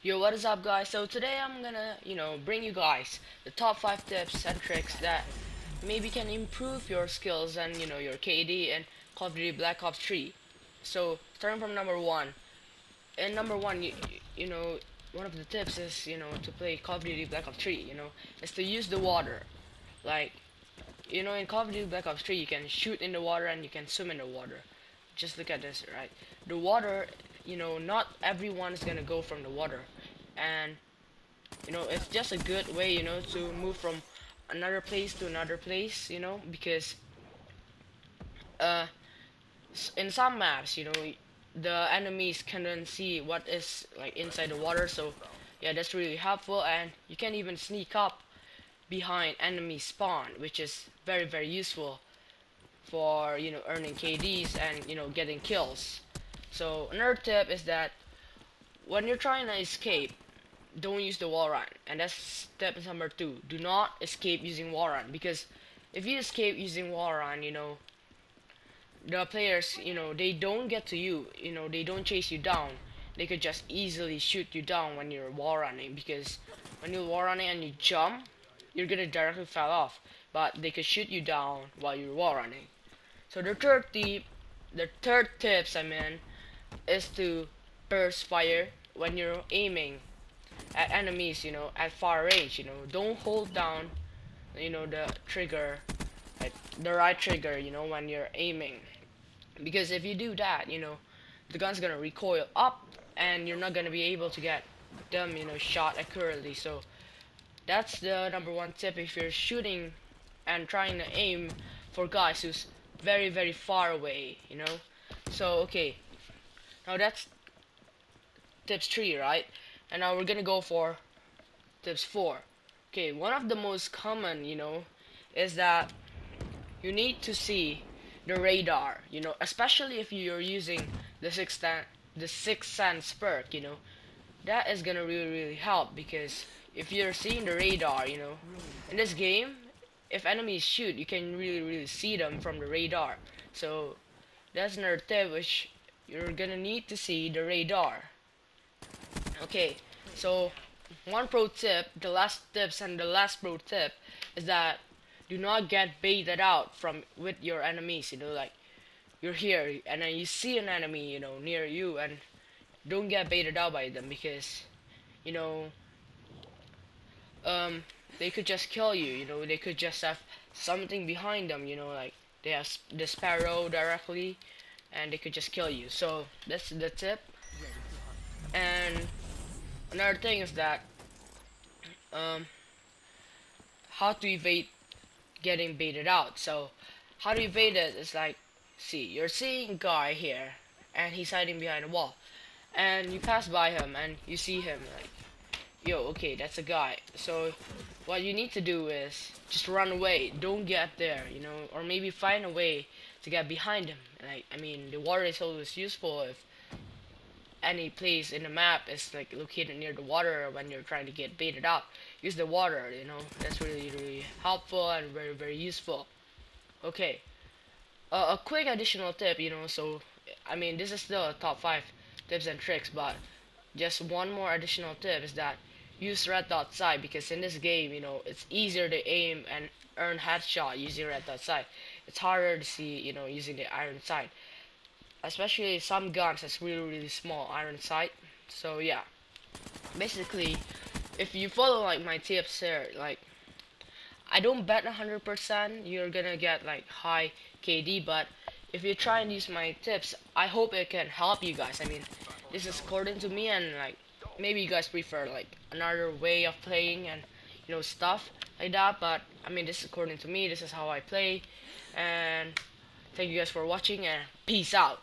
Yo, what is up, guys? So today I'm gonna, bring you guys the top 5 tips and tricks that maybe can improve your skills and, your KD and Call of Duty Black Ops 3. So, starting from number 1. In number 1, one of the tips is, to play Call of Duty Black Ops 3, is to use the water. Like, in Call of Duty Black Ops 3, you can shoot in the water and you can swim in the water. Just look at this, right? The water, not everyone is gonna go from the water. And it's just a good way to move from another place to another place, because uh in some maps, the enemies can't see what is like inside the water. So yeah, that's really helpful, and you can even sneak up behind enemy spawn, which is very useful for earning KDs and getting kills. So another tip is that when you're trying to escape, don't use the wall run, and that's step number 2. Do not escape using wall run, because if you escape using wall run, the players, they don't get to you, they don't chase you down. They could just easily shoot you down when you're wall running, because when you're wall running and you jump, you're gonna directly fall off, but they could shoot you down while you're wall running. So the third tips, is to burst fire when you're aiming at enemies, at far range. Don't hold down, the trigger, like the right trigger, when you're aiming, because if you do that, the gun's gonna recoil up, and you're not gonna be able to get them, shot accurately. So that's the number 1 tip if you're shooting and trying to aim for guys who's very far away. So okay, now that's tips 3, right? And now we're gonna go for tips 4. Okay, one of the most common, is that you need to see the radar, especially if you're using the sixth sense perk, that is gonna really help, because if you're seeing the radar, in this game, if enemies shoot, you can really see them from the radar. So that's another tip, which you're gonna need to see the radar. Okay, so one pro tip, the last tips and the last pro tip, is that do not get baited out from with your enemies. Like you're here and then you see an enemy, near you, and don't get baited out by them, because you know um they could just kill you. They could just have something behind them. Like they have the sparrow directly, and they could just kill you. So that's the tip. And another thing is that um how to evade getting baited out. So how to evade it is like, see, you're seeing a guy here and he's hiding behind a wall, and you pass by him and you see him, like, yo, okay, that's a guy. So what you need to do is just run away, don't get there, or maybe find a way to get behind him. Like, the water is always useful if any place in the map is like located near the water. When you're trying to get baited out, use the water. That's really helpful and very useful. Okay, a quick additional tip. So this is still a top 5 tips and tricks, but just one more additional tip is that use red dot sight, because in this game, it's easier to aim and earn headshot using red dot sight. It's harder to see, using the iron sight, especially some guns has really small iron sight. So yeah, basically, if you follow like my tips here, like, I don't bet 100% you're gonna get like high KD, but if you try and use my tips, I hope it can help you guys. This is according to me, and like maybe you guys prefer like another way of playing and stuff like that, but this is according to me. This is how I play, and thank you guys for watching, and peace out.